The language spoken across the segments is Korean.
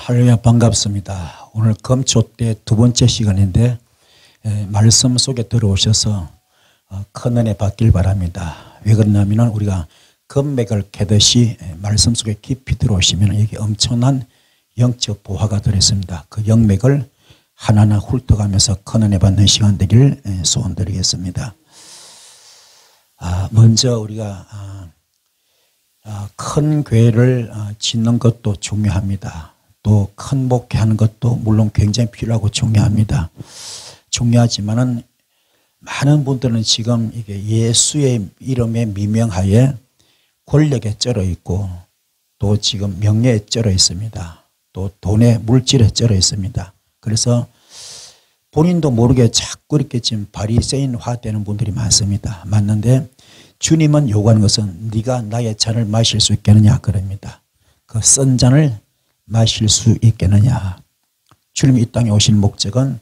할렐루야, 반갑습니다. 오늘 금초 때 두 번째 시간인데 말씀 속에 들어오셔서 큰 은혜 받길 바랍니다. 왜 그러냐면 우리가 금맥을 캐듯이 말씀 속에 깊이 들어오시면 이게 엄청난 영적 보화가 들어있습니다. 그 영맥을 하나하나 훑어가면서 큰 은혜 받는 시간 되길 소원드리겠습니다. 먼저 우리가 큰 교회를 짓는 것도 중요합니다. 또 큰 목회하는 것도 물론 굉장히 필요하고 중요합니다. 중요하지만은 많은 분들은 지금 이게 예수의 이름에 미명하에 권력에 쩔어 있고 또 지금 명예에 쩔어 있습니다. 또 돈에 물질에 쩔어 있습니다. 그래서 본인도 모르게 자꾸 이렇게 지금 바리새인화 되는 분들이 많습니다. 맞는데 주님은 요구하는 것은 네가 나의 잔을 마실 수 있겠느냐 그럽니다. 그 쓴 잔을 마실 수 있겠느냐. 주님이 이 땅에 오신 목적은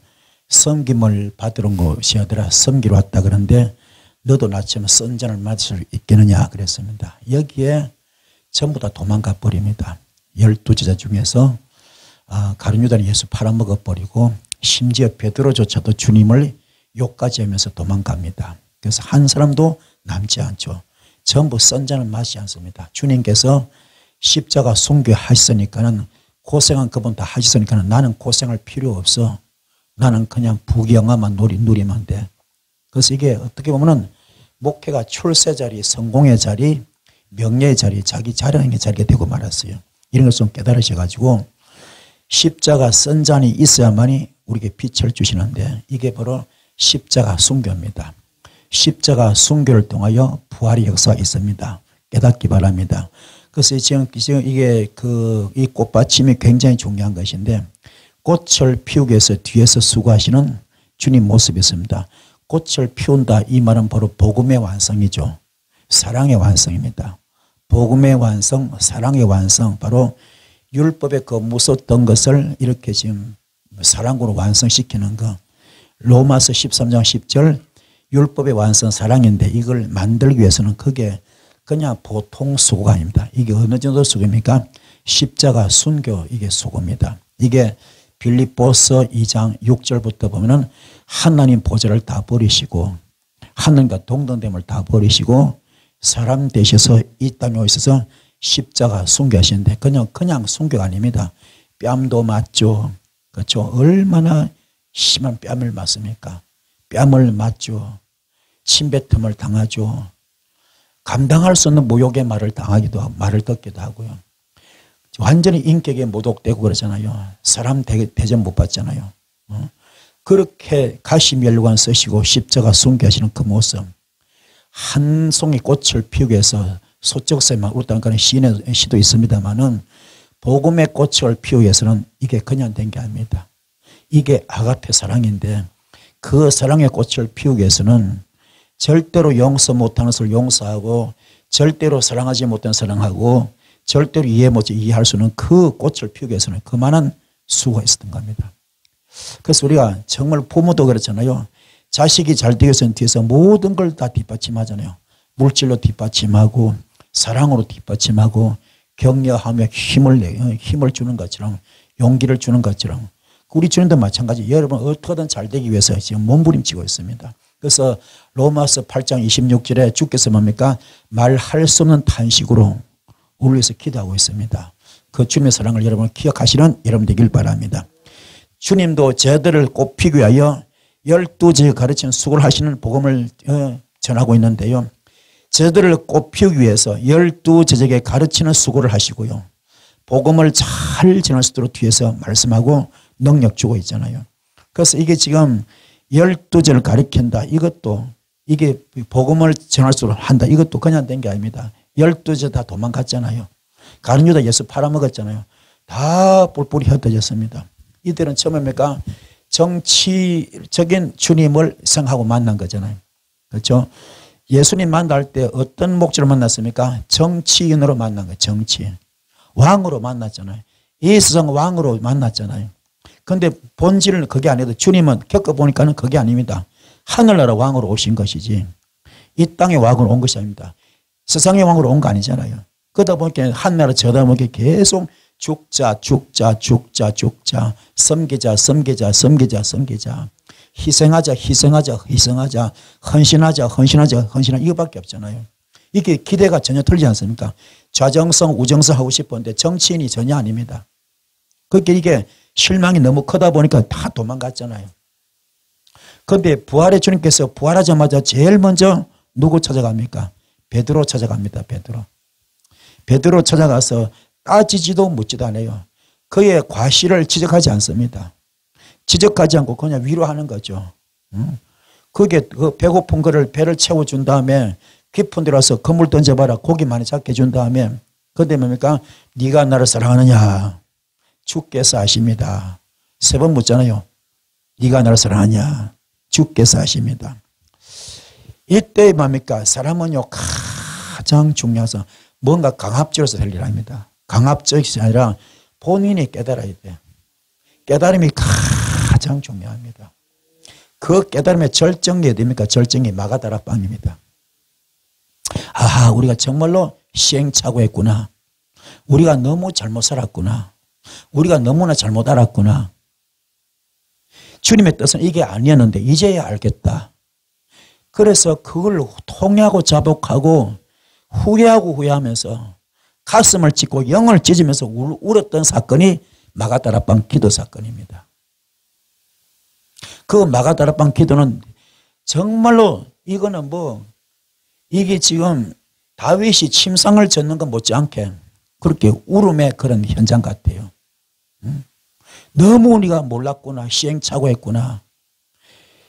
섬김을 받으러 온 것이 아니라 섬기러 왔다 그러는데 너도 나처럼 쓴 잔을 마실 수 있겠느냐 그랬습니다. 여기에 전부 다 도망가 버립니다. 12제자 중에서 가룟 유다는 예수 팔아먹어 버리고 심지어 베드로조차도 주님을 욕까지 하면서 도망갑니다. 그래서 한 사람도 남지 않죠. 전부 쓴 잔을 마시지 않습니다. 주님께서 십자가 순교하셨으니까는 고생한 그분 다 하셨으니까는 나는 고생할 필요 없어. 나는 그냥 부귀영화만 누리면 돼. 그래서 이게 어떻게 보면은 목회가 출세 자리, 성공의 자리, 명예의 자리, 자기 자랑의 자리가 되고 말았어요. 이런 걸 좀 깨달으셔가지고 십자가 쓴 잔이 있어야만이 우리에게 빛을 주시는데 이게 바로 십자가 순교입니다. 십자가 순교를 통하여 부활의 역사가 있습니다. 깨닫기 바랍니다. 그래서 지금 이게 이 꽃받침이 굉장히 중요한 것인데 꽃을 피우기 위해서 뒤에서 수고하시는 주님 모습이 있습니다. 꽃을 피운다 이 말은 바로 복음의 완성이죠. 사랑의 완성입니다. 복음의 완성, 사랑의 완성, 바로 율법의 그 무섭던 것을 이렇게 지금 사랑으로 완성시키는 거. 로마서 13장 10절 율법의 완성 사랑인데 이걸 만들기 위해서는 그게 그냥 보통 수고가 아닙니다. 이게 어느 정도 수고입니까? 십자가 순교 이게 수고입니다. 이게 빌립보서 2장 6절부터 보면은 하나님 보좌를 다 버리시고 하늘과 동등됨을 다 버리시고 사람 되셔서 이 땅에 오셔서 십자가 순교하시는데 그냥 순교가 아닙니다. 뺨도 맞죠. 그렇죠. 얼마나 심한 뺨을 맞습니까? 뺨을 맞죠. 침뱉음을 당하죠. 감당할 수 없는 모욕의 말을 듣기도 하고요. 완전히 인격에 모독되고 그러잖아요. 사람 대접 못 받잖아요. 그렇게 가시면류관 쓰시고 십자가 순교하시는 그 모습. 한 송이 꽃을 피우기 위해서 소쩍새만 울다는 시도 있습니다만은 복음의 꽃을 피우기 위해서는 이게 그냥 된 게 아닙니다. 이게 아가페 사랑인데 그 사랑의 꽃을 피우기 위해서는 절대로 용서 못하는 것을 용서하고 절대로 사랑하지 못하는 사랑하고 절대로 이해할 수 없는 그 꽃을 피우기 위해서는 그만한 수고가 있었던 겁니다. 그래서 우리가 정말 부모도 그렇잖아요. 자식이 잘 되기 위해서는 뒤에서 모든 걸 다 뒷받침하잖아요. 물질로 뒷받침하고 사랑으로 뒷받침하고 격려하며 힘을 주는 것처럼 용기를 주는 것처럼 우리 주님도 마찬가지. 여러분 어떻게든 잘 되기 위해서 지금 몸부림치고 있습니다. 그래서 로마서 8장 26절에 주께서 뭡니까? 말할 수 없는 탄식으로 우리를 위해서 기도하고 있습니다. 그 주님의 사랑을 여러분 기억하시는 여러분 되길 바랍니다. 주님도 저들을 꼽히기 위하여 12제에 가르치는 수고를 하시는 복음을 전하고 있는데요. 저들을 꼽히기 위해서 12제에게 가르치는 수고를 하시고요. 복음을 잘 전할 수 있도록 뒤에서 말씀하고 능력 주고 있잖아요. 그래서 이게 지금 12제를 가르친다. 이것도 이게 복음을 전할 수 있도록 한다. 이것도 그냥 된 게 아닙니다. 12제 다 도망갔잖아요. 가룟 유다 예수 팔아먹었잖아요. 다 뿔뿔이 흩어졌습니다. 이들은 처음입니까? 정치적인 주님을 생각하고 만난 거잖아요. 그렇죠? 예수님 만날 때 어떤 목적으로 만났습니까? 정치인으로 만난 거예요. 정치인. 왕으로 만났잖아요. 이 세상 왕으로 만났잖아요. 그런데 본질은 그게 아니고 주님은 겪어보니까는 그게 아닙니다. 하늘나라 왕으로 오신 것이지 이 땅의 왕으로 온 것이 아닙니다. 세상의 왕으로 온 거 아니잖아요. 그러다 보니까 한 나라 저다 보니까 계속 죽자, 죽자, 죽자, 죽자. 섬기자, 섬기자, 섬기자, 섬기자. 희생하자, 희생하자, 희생하자. 헌신하자, 헌신하자, 헌신하자. 이거밖에 없잖아요. 이게 기대가 전혀 틀리지 않습니까? 좌정성, 우정성 하고 싶었는데 정치인이 전혀 아닙니다. 그렇게 이게 실망이 너무 크다 보니까 다 도망갔잖아요. 그런데 부활의 주님께서 부활하자마자 제일 먼저 누구 찾아갑니까? 베드로 찾아갑니다. 베드로. 베드로 찾아가서 따지지도 묻지도 않아요. 그의 과실을 지적하지 않습니다. 지적하지 않고 그냥 위로하는 거죠. 그게 그 배고픈 거를 배를 채워준 다음에 깊은 데 가서 그물 던져봐라. 고기 많이 잡게 해준 다음에 그런데 뭡니까? 네가 나를 사랑하느냐? 주께서 아십니다. 3번 묻잖아요. 네가 나를 사랑하냐? 주께서 아십니다. 이때 뭡니까? 사람은요 가장 중요해서 뭔가 강압적으로서 될 일 아닙니다. 강압적이 아니라 본인이 깨달아야 돼요. 깨달음이 가장 중요합니다. 그 깨달음의 절정이 어디입니까? 절정이 마가다락방입니다. 아하, 우리가 정말로 시행착오했구나. 우리가 너무 잘못 살았구나. 우리가 너무나 잘못 알았구나. 주님의 뜻은 이게 아니었는데 이제야 알겠다. 그래서 그걸 통회하고 자복하고 후회하고 후회하면서 가슴을 찢고 영을 찢으면서 울었던 사건이 마가다락방 기도 사건입니다. 그 마가다락방 기도는 정말로 이거는 이게 지금 다윗이 침상을 젓는 것 못지않게 그렇게 울음의 그런 현장 같아요. 너무 우리가 몰랐구나. 시행착오했구나.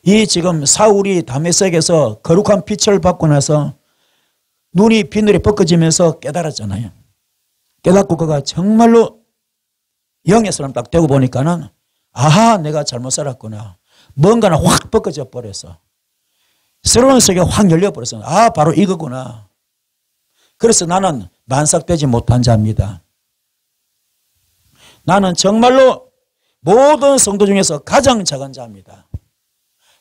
이 지금 사울이 다메섹에서 거룩한 빛을 받고 나서 눈이 비늘이 벗겨지면서 깨달았잖아요. 깨닫고 그가 정말로 영의 사람 딱 되고 보니까는 아하, 내가 잘못 살았구나. 뭔가는 확 벗겨져 버렸어. 새로운 세계가 확 열려버렸어. 아, 바로 이거구나. 그래서 나는 만삭되지 못한 자입니다. 나는 정말로 모든 성도 중에서 가장 작은 자입니다.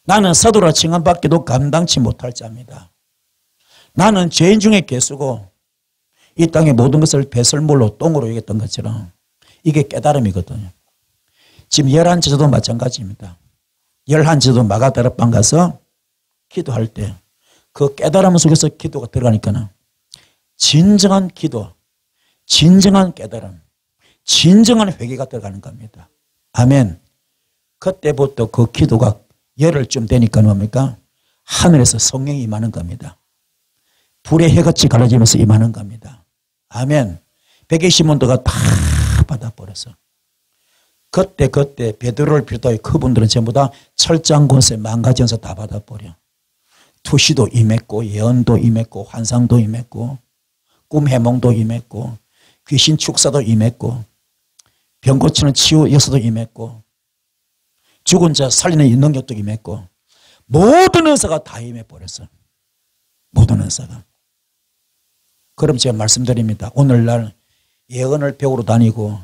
나는 사도라 칭함받기도 감당치 못할 자입니다. 나는 죄인 중에 괴수고 이 땅의 모든 것을 배설물로 똥으로 여겼던 것처럼 이게 깨달음이거든요. 지금 11제자도 마찬가지입니다. 11제자도 마가다락방 가서 기도할 때 그 깨달음 속에서 기도가 들어가니까는 진정한 기도, 진정한 깨달음, 진정한 회개가 들어가는 겁니다. 아멘. 그때부터 그 기도가 열흘쯤 되니까 뭡니까? 하늘에서 성령이 임하는 겁니다. 불의 해같이 갈라지면서 임하는 겁니다. 아멘. 120문도가 다 받아버렸어. 그때 베드로를 비롯하여 그분들은 전부 다 철장 권세 만가지 연서 다 받아버려. 투시도 임했고 예언도 임했고 환상도 임했고 꿈 해몽도 임했고 귀신 축사도 임했고 병 고치는 치유 역사도 임했고 죽은 자 살리는 능력도 임했고 모든 은사가 다 임해버렸어. 모든 은사가. 그럼 제가 말씀드립니다. 오늘날 예언을 배우러 다니고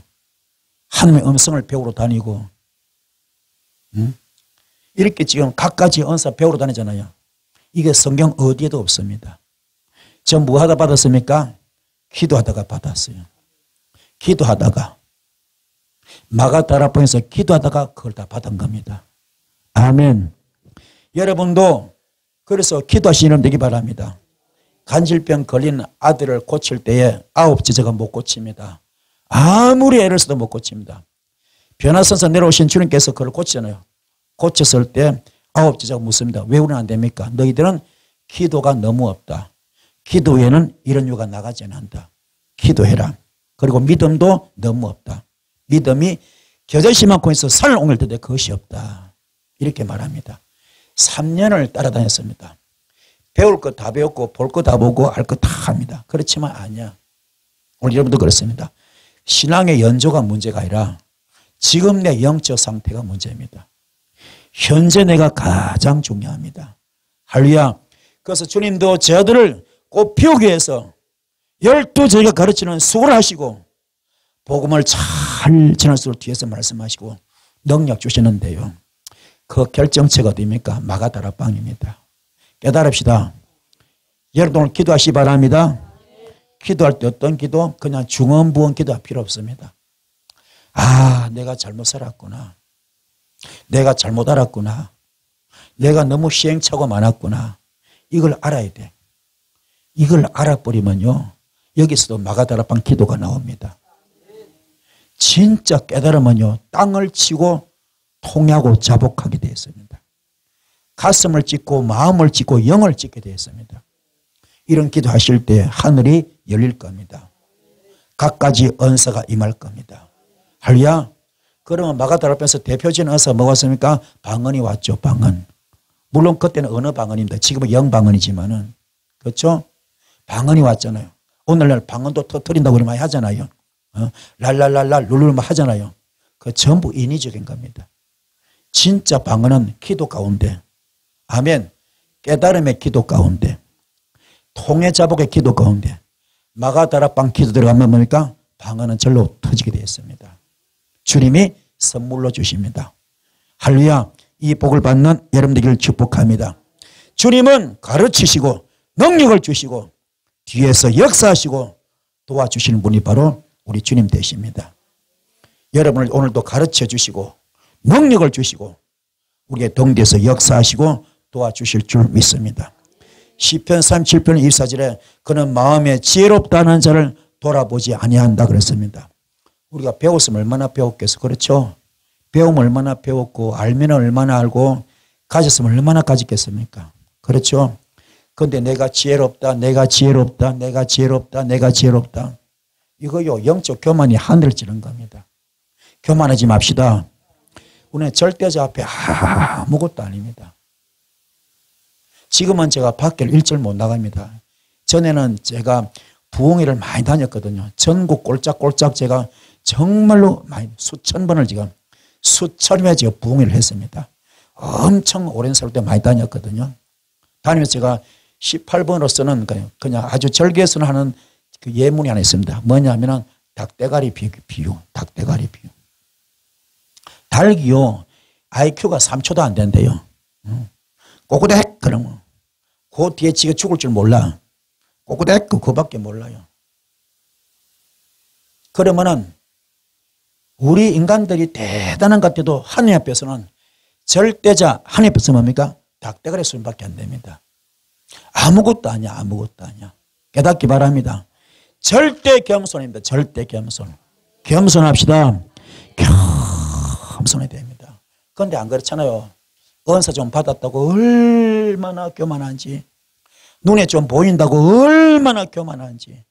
하나님의 음성을 배우러 다니고 이렇게 지금 각가지 은사 배우러 다니잖아요. 이게 성경 어디에도 없습니다. 저 뭐 하다 받았습니까? 기도하다가 받았어요. 기도하다가 마가다락방에서 기도하다가 그걸 다 받은 겁니다. 아멘. 여러분도 그래서 기도하시면 되기 바랍니다. 간질병 걸린 아들을 고칠 때에 9제자가 못 고칩니다. 아무리 애를 써도 못 고칩니다. 변화선사 내려오신 주님께서 그걸 고치잖아요. 고쳤을 때 9제자가 묻습니다. 왜 우리는 안 됩니까? 너희들은 기도가 너무 없다. 기도 외에는 이런 유가 나가지 않는다. 기도해라. 그리고 믿음도 너무 없다. 믿음이 겨자씨 많고 있어 산을 옮길 때도 그것이 없다. 이렇게 말합니다. 3년을 따라다녔습니다. 배울 거 다 배웠고 볼 거 다 보고 알 거 다 합니다. 그렇지만 아니야. 오늘 여러분도 그렇습니다. 신앙의 연조가 문제가 아니라 지금 내 영적 상태가 문제입니다. 현재 내가 가장 중요합니다. 할렐루야. 그래서 주님도 저들을 꼭 피우기 위해서 12제가 가르치는 수고를 하시고 복음을 잘 전할수록 뒤에서 말씀하시고 능력 주시는데요. 그 결정체가 어디입니까? 마가다락방입니다. 깨달읍시다. 여러분 오늘 기도하시기 바랍니다. 기도할 때 어떤 기도? 그냥 중언부언 기도할 필요 없습니다. 아, 내가 잘못 살았구나. 내가 잘못 알았구나. 내가 너무 시행착오 많았구나. 이걸 알아야 돼. 이걸 알아버리면요, 여기서도 마가다락방 기도가 나옵니다. 진짜 깨달으면요, 땅을 치고 통하고 자복하게 되어 있습니다. 가슴을 찢고 마음을 찢고 영을 찢게 되어 있습니다. 이런 기도하실 때 하늘이 열릴 겁니다. 갖가지 은사가 임할 겁니다. 할렐루야. 그러면 마가다락방에서 대표적인 은사가 뭐가 왔습니까? 방언이 왔죠. 방언. 물론 그때는 어느 방언입니다. 지금은 영방언이지만은, 그렇죠? 방언이 왔잖아요. 오늘날 방언도 터뜨린다고 우리 많이 하잖아요. 랄랄랄랄 룰룰 하잖아요. 그 전부 인위적인 겁니다. 진짜 방언은 기도 가운데, 아멘, 깨달음의 기도 가운데, 통해 자복의 기도 가운데, 마가다락방 기도 들어가면 뭡니까? 방언은 절로 터지게 되어 있습니다. 주님이 선물로 주십니다. 할렐루야. 이 복을 받는 여러분들을 축복합니다. 주님은 가르치시고 능력을 주시고 뒤에서 역사하시고 도와주시는 분이 바로 우리 주님 되십니다. 여러분을 오늘도 가르쳐 주시고 능력을 주시고 우리의 동대에서 역사하시고 도와주실 줄 믿습니다. 시편 37편 24절에 그는 마음에 지혜롭다는 자를 돌아보지 아니한다 그랬습니다. 우리가 배웠으면 얼마나 배웠겠어. 그렇죠? 배우면 얼마나 배웠고 알면 얼마나 알고 가졌으면 얼마나 가졌겠습니까? 그렇죠? 그런데 내가 지혜롭다, 내가 지혜롭다, 내가 지혜롭다, 내가 지혜롭다. 이거요, 영적 교만이 하늘을 찌른 겁니다. 교만하지 맙시다. 우리는 절대자 앞에 아무것도 아닙니다. 지금은 제가 밖을 일절 못 나갑니다. 전에는 제가 부흥회를 많이 다녔거든요. 전국 꼴짝꼴짝 제가 정말로 많이 수천 번을 지금 수천 회 제가 부흥회를 했습니다. 엄청 오랜 세월 때 많이 다녔거든요. 다니면서 제가 18번으로서는 그냥 아주 절개에서는 하는 그 예문이 하나 있습니다. 뭐냐면은 닭대가리 비유, 닭대가리 비유. 닭이요, IQ가 3초도 안 된대요. 꼬꾸댁 그러면 그 뒤에 지가 죽을 줄 몰라. 꼬꾸댁 그거밖에 몰라요. 그러면은 우리 인간들이 대단한 것 같아도 하나님 앞에서는 절대자, 하나님 앞에서 뭡니까? 닭대가리 수준밖에 안 됩니다. 아무것도 아니야, 아무것도 아니야. 깨닫기 바랍니다. 절대 겸손입니다. 절대 겸손. 겸손합시다. 겸손해야 됩니다. 그런데 안 그렇잖아요. 은사 좀 받았다고 얼마나 교만한지, 눈에 좀 보인다고 얼마나 교만한지,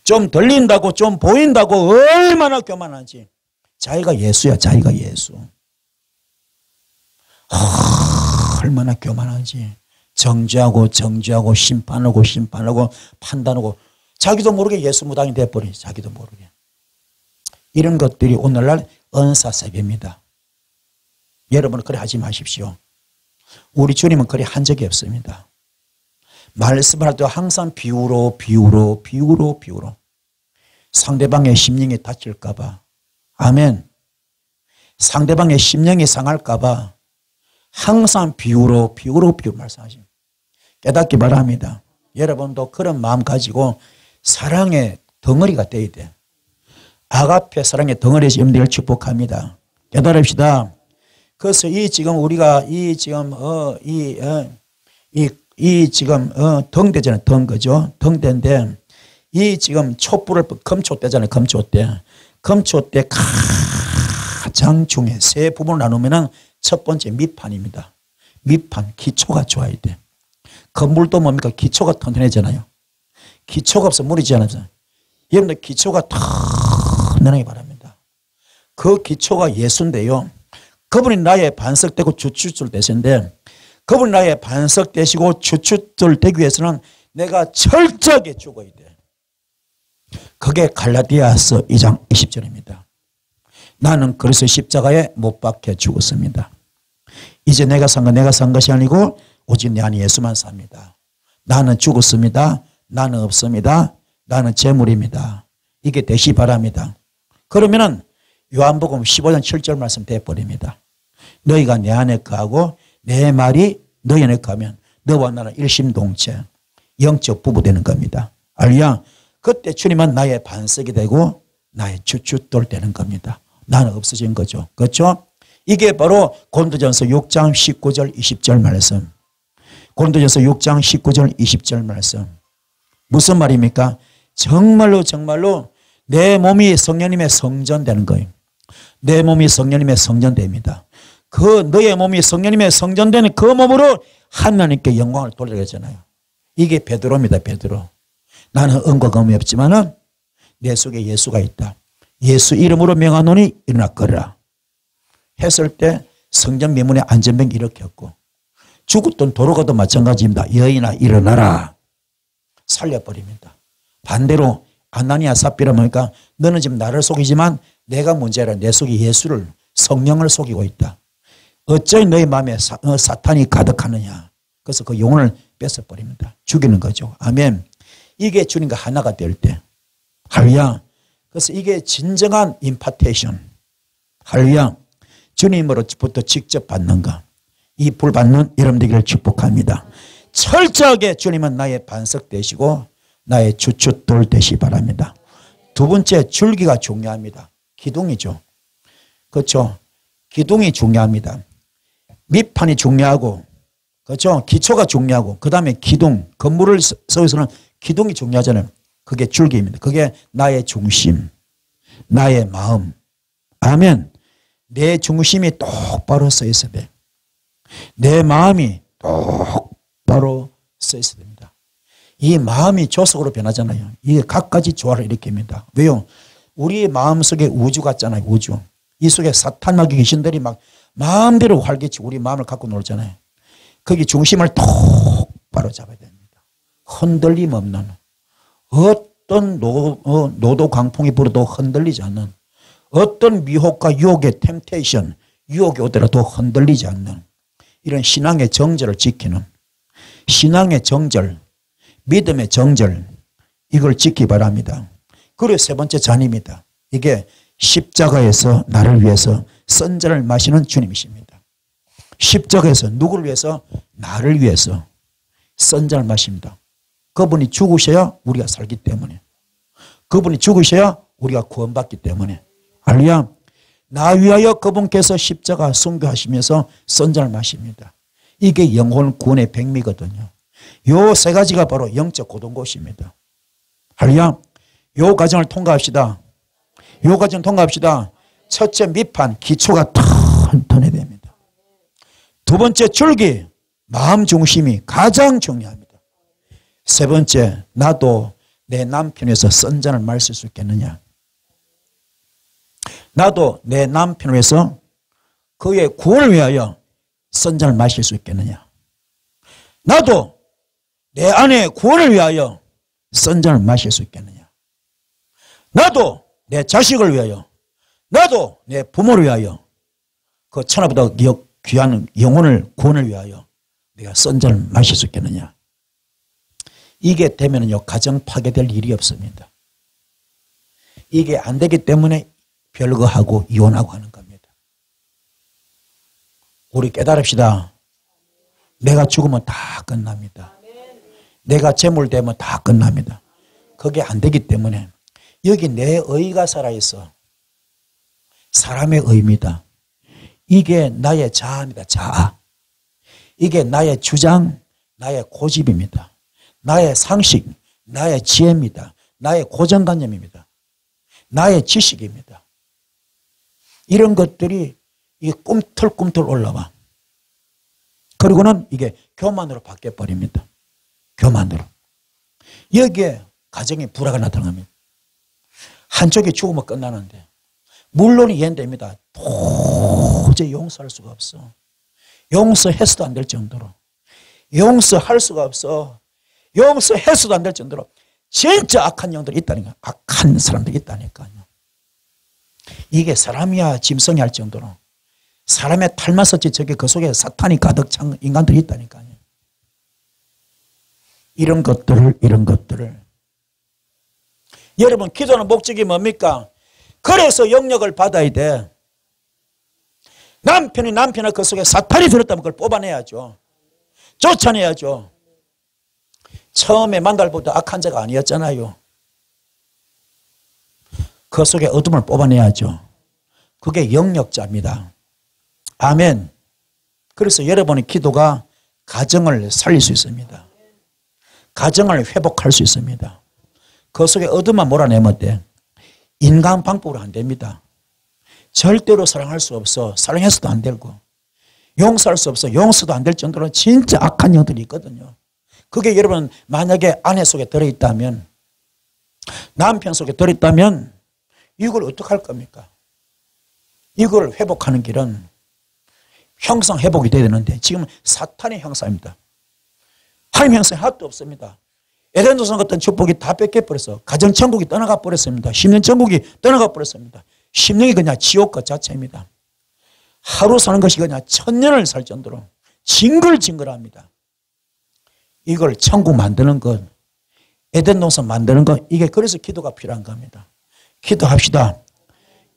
좀 들린다고 좀 보인다고 얼마나 교만한지. 자기가 예수야, 자기가 예수. 얼마나 교만한지. 정죄하고 정죄하고 심판하고 심판하고 판단하고 자기도 모르게 예수 무당이 돼버리지. 자기도 모르게. 이런 것들이 오늘날 은사세계입니다. 여러분은 그래 하지 마십시오. 우리 주님은 그래 한 적이 없습니다. 말씀할 때 항상 비유로 비유로 비유로 비유로 상대방의 심령이 다칠까 봐, 아멘, 상대방의 심령이 상할까 봐 항상 비유로 비유로 비유 말씀하십니다. 깨닫기 바랍니다. 여러분도 그런 마음 가지고 사랑의 덩어리가 돼야 돼. 아가페 사랑의 덩어리에서 여러분들을 축복합니다. 깨달읍시다. 그래서 이 지금 우리가 이 지금 덩대잖아요. 덩거죠. 덩대인데 이 지금 촛불을 금초대잖아요. 금초대. 금초대 가장 중에 세 부분을 나누면은 첫 번째 밑판입니다. 밑판, 기초가 좋아야 돼. 건물도 뭡니까? 기초가 튼튼해지잖아요. 기초가 없으면 무리지 않아요. 여러분들 기초가 튼튼하기 바랍니다. 그 기초가 예수인데요. 그분이 나의 반석되고 주춧돌 되신데, 그분이 나의 반석 되시고 주춧돌 되기 위해서는 내가 철저하게 죽어야 돼. 그게 갈라디아서 2장 20절입니다. 나는 그래서 십자가에 못 박혀 죽었습니다. 이제 내가 산 것이 아니고 오직 내 안에 예수만 삽니다. 나는 죽었습니다. 나는 없습니다. 나는 재물입니다. 이게 되시 바랍니다. 그러면은 요한복음 15장 7절 말씀 돼버립니다. 너희가 내 안에 거하고 내 말이 너희 안에 거하면 너와 나는 일심동체 영적 부부 되는 겁니다. 알루야. 그때 주님은 나의 반석이 되고 나의 주춧돌 되는 겁니다. 나는 없어진 거죠. 그렇죠? 이게 바로 고린도전서 6장 19절 20절 말씀. 고린도전서 6장 19절 20절 말씀. 무슨 말입니까? 정말로 정말로 내 몸이 성령님의 성전 되는 거예요. 내 몸이 성령님의 성전 됩니다. 그 너의 몸이 성령님의 성전 되는 그 몸으로 하나님께 영광을 돌리게 하잖아요. 이게 베드로입니다. 베드로. 나는 은과 금이 없지만은 내 속에 예수가 있다. 예수 이름으로 명하노니 일어나 걸으라. 했을 때 성전 미문에 안전병 일으켰고 죽었던 도로가도 마찬가지입니다. 여인아 일어나라. 살려버립니다. 반대로 아나니아 삽비라 보니까 너는 지금 나를 속이지만 내가 문제라. 내 속에 예수를 성령을 속이고 있다. 어찌 너희 마음에 사탄이 가득하느냐. 그래서 그 영혼을 뺏어버립니다. 죽이는 거죠. 아멘. 이게 주님과 하나가 될 때. 할렐루야. 그래서 이게 진정한 임파테이션. 할렐루야. 주님으로부터 직접 받는 것. 이 불 받는 여러분 되기를 축복합니다. 철저하게 주님은 나의 반석 되시고 나의 주춧돌 되시 바랍니다. 두 번째 줄기가 중요합니다. 기둥이죠. 그렇죠. 기둥이 중요합니다. 밑판이 중요하고 그렇죠. 기초가 중요하고 그 다음에 기둥. 건물을 세워서는 기둥이 중요하잖아요. 그게 줄기입니다. 그게 나의 중심, 나의 마음. 아멘. 내 중심이 똑바로 서 있어야 돼. 내 마음이 똑바로 서 있어야 됩니다. 이 마음이 조석으로 변하잖아요. 이게 갖가지 조화를 일으킵니다. 왜요? 우리 마음속에 우주 같잖아요. 우주. 이 속에 사탄마귀 귀신들이 막 마음대로 활개치고 우리 마음을 갖고 놀잖아요. 거기 중심을 똑바로 잡아야 됩니다. 흔들림 없는 어떤 노도 강풍이 불어도 흔들리지 않는 어떤 미혹과 유혹의 템테이션, 유혹이 오더라도 흔들리지 않는 이런 신앙의 정절을 지키는 신앙의 정절, 믿음의 정절 이걸 지키기 바랍니다. 그리고 세 번째 잔입니다. 이게 십자가에서 나를 위해서 선잔을 마시는 주님이십니다. 십자가에서 누구를 위해서? 나를 위해서 선잔을 마십니다. 그분이 죽으셔야 우리가 살기 때문에 그분이 죽으셔야 우리가 구원받기 때문에 할렐루야. 나 위하여 그분께서 십자가 순교하시면서 선잔을 마십니다. 이게 영혼 구원의 백미거든요. 요 세 가지가 바로 영적 고동고시입니다. 할렐루야. 요 과정을 통과합시다. 요 과정 통과합시다. 첫째 밑판 기초가 튼튼해야 됩니다. 두 번째 줄기 마음 중심이 가장 중요합니다. 세 번째 나도 내 남편에서 선잔을 마실 수 있겠느냐. 나도 내 남편을 위해서 그의 구원을 위하여 선잔을 마실 수 있겠느냐. 나도 내 아내의 구원을 위하여 선잔을 마실 수 있겠느냐. 나도 내 자식을 위하여 나도 내 부모를 위하여 그 천하보다 귀한 영혼을 구원을 위하여 내가 선잔을 마실 수 있겠느냐. 이게 되면요 가정 파괴될 일이 없습니다. 이게 안 되기 때문에 별거 하고 이혼하고 하는 겁니다. 우리 깨달읍시다. 내가 죽으면 다 끝납니다. 내가 재물되면 다 끝납니다. 그게 안 되기 때문에 여기 내 의가 살아있어. 사람의 의입니다. 이게 나의 자아입니다. 자아. 이게 나의 주장, 나의 고집입니다. 나의 상식, 나의 지혜입니다. 나의 고정관념입니다. 나의 지식입니다. 이런 것들이 이게 꿈틀꿈틀 올라와. 그리고는 이게 교만으로 바뀌어버립니다. 교만으로. 여기에 가정의 불화가 나타납니다. 한쪽이 죽으면 끝나는데 물론 이해됩니다. 도저히 용서할 수가 없어. 용서해서도 안 될 정도로. 용서할 수가 없어. 용서해서도 안 될 정도로 진짜 악한 영들이 있다니까. 악한 사람들이 있다니까요. 이게 사람이야 짐승이 할 정도로 사람의 탈마서지 저게 그 속에 사탄이 가득 찬 인간들이 있다니까요. 이런 것들을 여러분 기도하는 목적이 뭡니까? 그래서 영역을 받아야 돼. 남편이 남편을 그 속에 사탄이 들었다면 그걸 뽑아내야죠. 쫓아내야죠. 처음에 만날 때부터 악한 자가 아니었잖아요. 그 속에 어둠을 뽑아내야죠. 그게 영역자입니다. 아멘. 그래서 여러분의 기도가 가정을 살릴 수 있습니다. 가정을 회복할 수 있습니다. 그 속에 어둠만 몰아내면 돼. 인간 방법으로 안 됩니다. 절대로 사랑할 수 없어. 사랑해서도 안 되고. 용서할 수 없어. 용서도 안 될 정도로 진짜 악한 영들이 있거든요. 그게 여러분 만약에 아내 속에 들어있다면, 남편 속에 들어있다면 이걸 어떻게 할 겁니까? 이걸 회복하는 길은 형상 회복이 돼야 되는데 지금 사탄의 형상입니다. 하나님 형상이 하나도 없습니다. 에덴 동산 같은 축복이 다 뺏겨버려서 가정천국이 떠나가 버렸습니다. 심령천국이 떠나가 버렸습니다. 심령이 그냥 지옥 것 자체입니다. 하루 사는 것이 그냥 1000년을 살 정도로 징글징글합니다. 이걸 천국 만드는 것, 에덴 동산 만드는 것, 이게 그래서 기도가 필요한 겁니다. 기도합시다.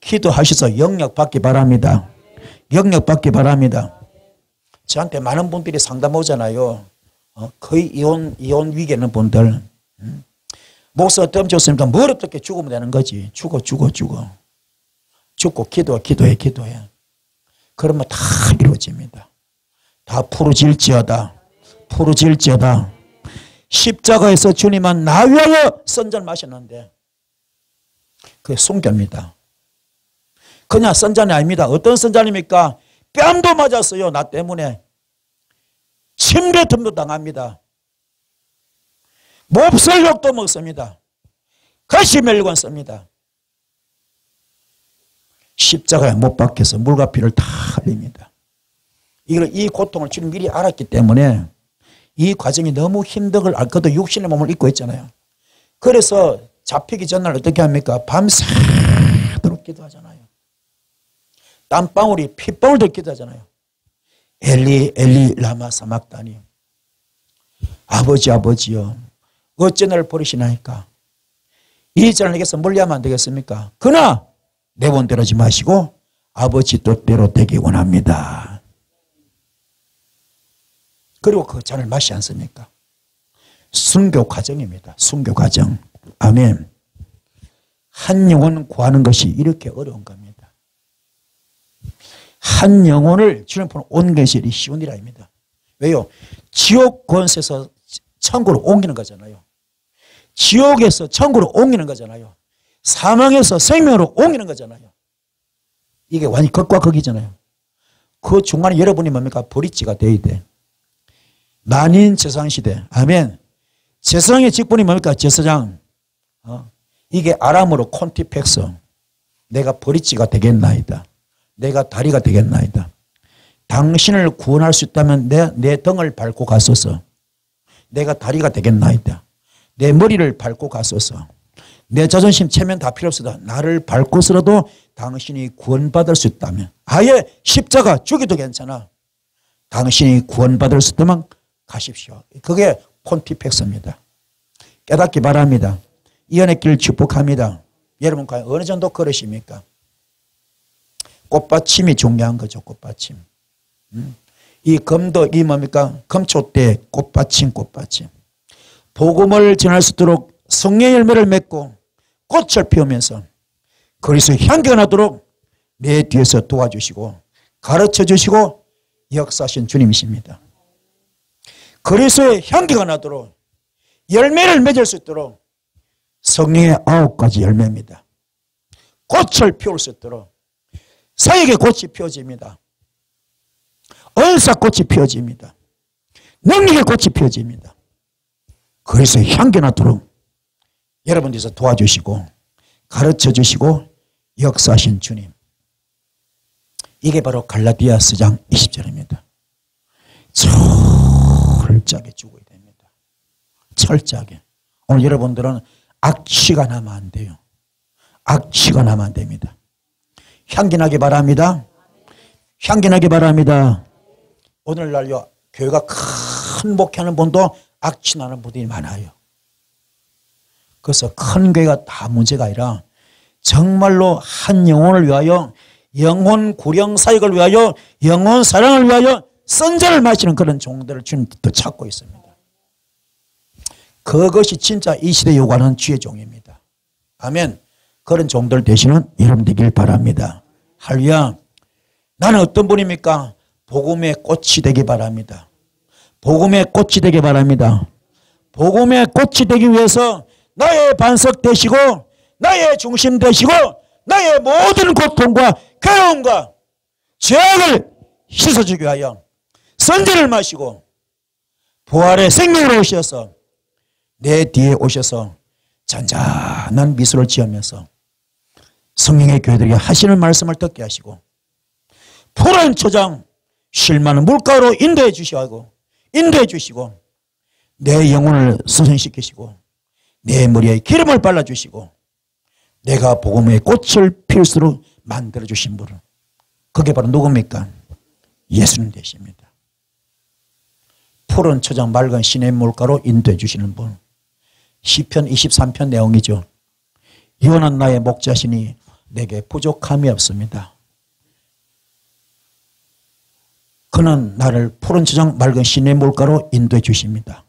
기도하셔서 영역 받기 바랍니다. 영역 받기 바랍니다. 저한테 많은 분들이 상담 오잖아요. 거의 이혼 위기에 있는 분들. 목사가 덤 줬으니까 뭘 어떻게 죽으면 되는 거지. 죽고 기도해. 그러면 다 이루어집니다. 다 부르질지어다. 십자가에서 주님은 나 위하여 선잔 마셨는데 그게 순교입니다. 그냥 선잔이 아닙니다. 어떤 선잔입니까? 뺨도 맞았어요. 나 때문에. 침뱉음도 당합니다. 몹쓸 욕도 먹습니다. 거시멜관 씁니다. 십자가에 못 박혀서 물과 피를 다 흘립니다. 이 고통을 주님 미리 알았기 때문에 이 과정이 너무 힘든 걸 알고도 육신의 몸을 입고 있잖아요. 그래서 잡히기 전날 어떻게 합니까? 밤새도록 기도하잖아요. 땀방울이 핏방울도 기도하잖아요. 엘리 라마 사막다니. 아버지여 어째 나를 버리시나이까. 이 자를 내게서 멀리하면 안 되겠습니까? 그러나 내 원대로 하지 마시고 아버지 뜻대로 되기 원합니다. 그리고 그 잔을 마시지 않습니까? 순교 과정입니다. 순교 과정. 아멘. 한 영혼 구하는 것이 이렇게 어려운 겁니다. 한 영혼을 주님 보는 온 것이 쉬운 일 아닙니다. 왜요? 지옥 권세에서 천국으로 옮기는 거잖아요. 지옥에서 천국으로 옮기는 거잖아요. 사망에서 생명으로 옮기는 거잖아요. 이게 완전히 극과 극이잖아요. 그 중간에 여러분이 뭡니까? 브릿지가 돼야 돼. 만인 제사장시대. 아멘. 제사장의 직분이 뭡니까? 제사장. 이게 아람어로 콘티펙스. 내가 브릿지가 되겠나이다. 내가 다리가 되겠나이다. 당신을 구원할 수 있다면 내 등을 밟고 갔소서. 내가 다리가 되겠나이다. 내 머리를 밟고 갔소서. 내 자존심 체면 다 필요 없어도 나를 밟고서라도 당신이 구원받을 수 있다면, 아예 십자가 죽여도 괜찮아. 당신이 구원받을 수 있다면 가십시오. 그게 폰티펙스입니다. 깨닫기 바랍니다. 이 은혜 길 축복합니다. 여러분 과연 어느 정도 그러십니까? 꽃받침이 중요한 거죠. 꽃받침. 이 검도 이 뭡니까? 금초대 꽃받침. 복음을 전할 수 있도록 성령의 열매를 맺고 꽃을 피우면서 그리스도의 향기가 나도록 내 뒤에서 도와주시고 가르쳐주시고 역사하신 주님이십니다. 그리스도의 향기가 나도록 열매를 맺을 수 있도록 성령의 9가지 열매입니다. 꽃을 피울 수 있도록 사역의 꽃이 피어집니다. 은사꽃이 피어집니다. 능력의 꽃이 피어집니다. 그리스도의 향기 나도록 여러분들께서 도와주시고 가르쳐주시고 역사하신 주님. 이게 바로 갈라디아 4장 20절입니다. 철저하게 죽어야 됩니다. 철저하게. 오늘 여러분들은 악취가 나면 안 돼요. 악취가 나면 안 됩니다. 향기나게 바랍니다. 향기나게 바랍니다. 오늘날요 교회가 큰 목회하는 분도 악취나는 분들이 많아요. 그래서 큰 교회가 다 문제가 아니라 정말로 한 영혼을 위하여 영혼 구령 사역을 위하여 영혼 사랑을 위하여 선자를 마시는 그런 종들을 주님도 찾고 있습니다. 그것이 진짜 이 시대에 요구하는 주의 종입니다. 아멘. 그런 종들 되시는 여러분 되길 바랍니다. 할렐루야. 나는 어떤 분입니까? 복음의 꽃이 되기 바랍니다. 복음의 꽃이 되기 바랍니다. 복음의 꽃이 되기 위해서 나의 반석 되시고 나의 중심 되시고 나의 모든 고통과 괴로움과 죄악을 씻어주기 위하여 선제를 마시고 부활의 생명으로 오셔서 내 뒤에 오셔서 잔잔한 미소를 지으면서 성령의 교회들에게 하시는 말씀을 듣게 하시고 푸른 초장 쉴 많은 물가로 인도해 주시고 내 영혼을 소생시키시고 내 머리에 기름을 발라주시고 내가 복음의 꽃을 필수로 만들어주신 분은 그게 바로 누굽니까? 예수님 되십니다. 푸른 초장 맑은 시냇 물가로 인도해 주시는 분. 시편 23편 내용이죠. 영원한 나의 목자시니 내게 부족함이 없습니다. 그는 나를 푸른 초장 맑은 시냇 물가로 인도해 주십니다.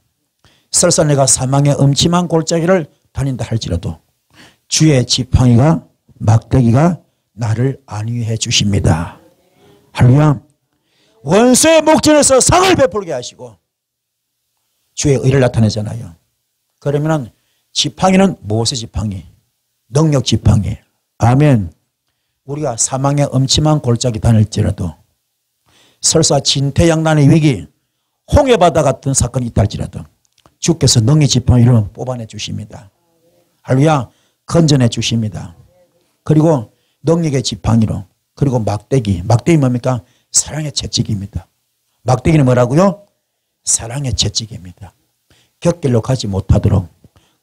설사 내가 사망의 음침한 골짜기를 다닌다 할지라도 주의 지팡이가 막대기가 나를 안위해 주십니다. 할렐루야. 원수의 목전에서 상을 베풀게 하시고 주의 의를 나타내잖아요. 그러면 지팡이는 무엇의 지팡이? 능력 지팡이. 아멘. 우리가 사망의 음침한 골짜기 다닐지라도 설사 진퇴양난의 위기, 홍해바다 같은 사건이 있다 할지라도 주께서 능히 지팡이로 뽑아내 주십니다. 할렐루야. 건져내 주십니다. 그리고 능력의 지팡이로, 그리고 막대기 뭡니까? 사랑의 채찍입니다. 막대기는 뭐라고요? 사랑의 채찍입니다. 곁길로 가지 못하도록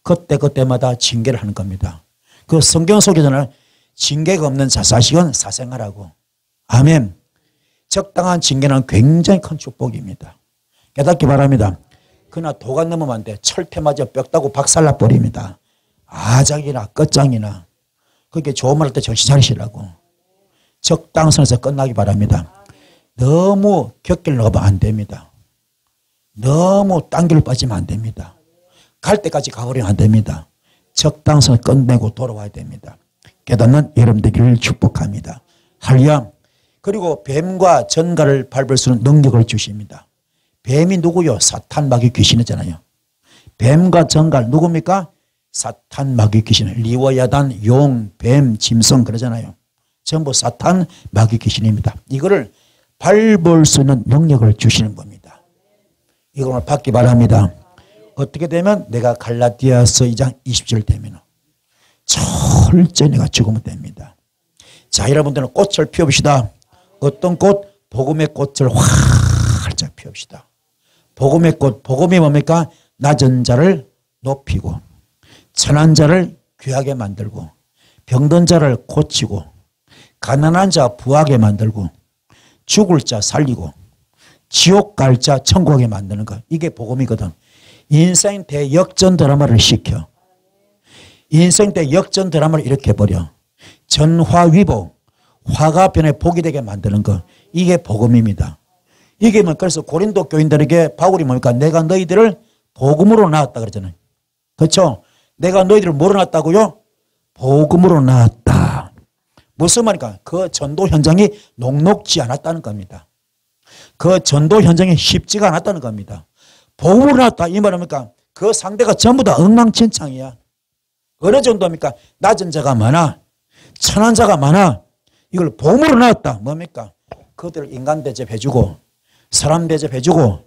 그때마다 징계를 하는 겁니다. 그 성경 속에서는 징계가 없는 자식은 사생하라고. 아멘. 적당한 징계는 굉장히 큰 축복입니다. 깨닫기 바랍니다. 그러나 도가 넘으면 안 돼. 철퇴 맞아 뼈다고 박살나 버립니다. 아작이나 끝장이나 그렇게 좋은 말 할 때 정신 차리시라고. 적당선에서 끝나기 바랍니다. 너무 곁길로 가면 안 됩니다. 너무 딴 길로 빠지면 안 됩니다. 갈 때까지 가버리면 안 됩니다. 적당선을 끝내고 돌아와야 됩니다. 깨닫는 여러분 되기를 축복합니다. 할렐루야. 그리고 뱀과 전갈을 밟을 수 있는 능력을 주십니다. 뱀이 누구요? 사탄 마귀 귀신이잖아요. 뱀과 전갈 누굽니까? 사탄 마귀 귀신. 리워야단, 용, 뱀, 짐승 그러잖아요. 전부 사탄 마귀 귀신입니다. 이거를 밟을 수 있는 능력을 주시는 겁니다. 이걸 받기 바랍니다. 어떻게 되면 내가 갈라디아서 2장 20절 되면 철저히 내가 죽으면 됩니다. 자, 여러분들은 꽃을 피웁시다. 어떤 꽃? 복음의 꽃을 활짝 피웁시다. 복음의 꽃, 복음이 뭡니까? 낮은 자를 높이고 천한 자를 귀하게 만들고 병든 자를 고치고 가난한 자 부하게 만들고 죽을 자 살리고 지옥 갈 자 천국에 만드는 것. 이게 복음이거든. 인생 대역전 드라마를 시켜. 인생 대역전 드라마를 일으켜버려. 전화위복, 화가 변해 복이 되게 만드는 것. 이게 복음입니다. 이게 뭐 그래서 고린도 교인들에게 바울이 뭡니까? 내가 너희들을 복음으로 낳았다 그러잖아요. 그렇죠? 내가 너희들을 뭐로 낳았다고요? 복음으로 낳았다. 무슨 말입니까? 그 전도 현장이 녹록지 않았다는 겁니다. 그 전도 현장이 쉽지가 않았다는 겁니다. 복음으로 낳았다. 이 말입니까? 그 상대가 전부 다 엉망진창이야. 어느 정도입니까? 낮은 자가 많아. 천한 자가 많아. 이걸 복음으로 낳았다. 뭡니까? 그들을 인간 대접해주고 사람 대접해주고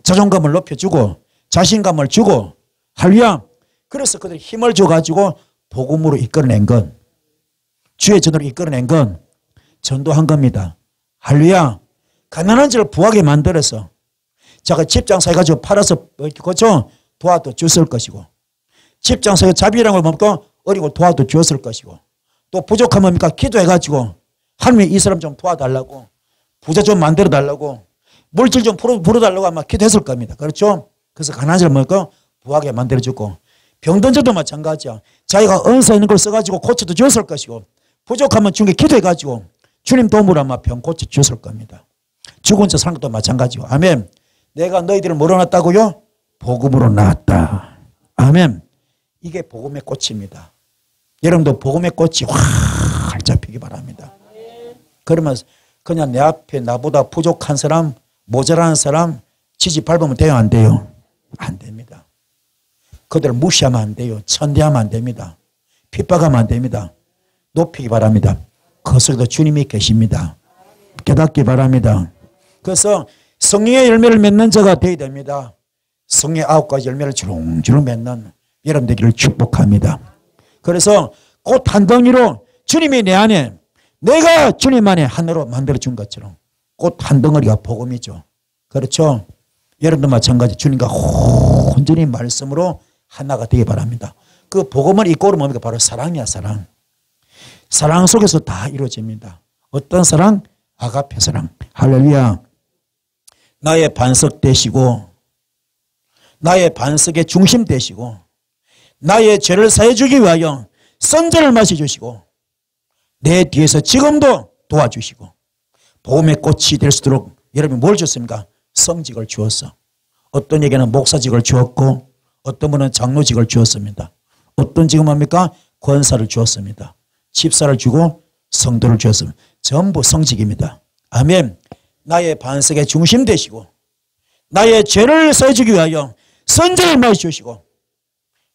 자존감을 높여주고 자신감을 주고 할렐루야. 그래서 그들 힘을 줘가지고 복음으로 이끌어낸 건 주의 전으로 이끌어낸 건 전도한 겁니다. 할렐루야. 가난한 자를 부하게 만들어서 자가 집장 사가지고 팔아서 그렇죠? 도와도 줬을 것이고 집장 사가 자비라는 걸 뭡니까? 어리고 도와도 주었을 것이고 또 부족하면 뭡니까? 기도해가지고 하나님 이 사람 좀 도와달라고 부자 좀 만들어달라고 물질 좀 불어달라고 아마 기도했을 겁니다. 그렇죠? 그래서 가난한 자를 뭡니까? 부하게 만들어주고 병든 자도 마찬가지야. 자기가 은사 있는 걸 써가지고 고쳐도 주었을 것이고 부족하면 주님께 기도해가지고 주님 도움으로 아마 병 고쳐 주었을 겁니다. 죽은 자 사는 것도 마찬가지고. 아멘. 내가 너희들을 뭐로 낳았다고요? 복음으로 낳았다. 아멘. 이게 복음의 꽃입니다. 여러분도 복음의 꽃이 활짝 피기 바랍니다. 그러면 그냥 내 앞에 나보다 부족한 사람, 모자라는 사람 지지 밟으면 돼요, 안 돼요? 안 됩니다. 그들을 무시하면 안 돼요. 천대하면 안 됩니다. 핍박하면 안 됩니다. 높이기 바랍니다. 그 속에도 주님이 계십니다. 깨닫기 바랍니다. 그래서 성령의 열매를 맺는 자가 되어야 됩니다. 성령의 9가지 열매를 주렁주렁 맺는 여러분 되기를 축복합니다. 그래서 꽃 한 덩이로 주님이 내 안에, 내가 주님 안에 하나로 만들어준 것처럼 꽃 한 덩어리가 복음이죠. 그렇죠? 여러분도 마찬가지 주님과 온전히 말씀으로 하나가 되기 바랍니다. 그 복음을 이꼬르 뭡니까? 바로 사랑이야, 사랑. 사랑 속에서 다 이루어집니다. 어떤 사랑? 아가페 사랑. 할렐루야. 나의 반석 되시고, 나의 반석의 중심 되시고, 나의 죄를 사해주기 위하여 선전을 마셔주시고, 내 뒤에서 지금도 도와주시고, 복음의 꽃이 될 수 있도록 여러분이 뭘 줬습니까? 성직을 주었어. 어떤 에게는 목사직을 주었고, 어떤 분은 장로직을 주었습니다. 어떤 직은 뭡니까? 권사를 주었습니다. 집사를 주고 성도를 주었습니다. 전부 성직입니다. 아멘. 나의 반석의 중심 되시고, 나의 죄를 사해주기 위하여 선전을 마셔주시고,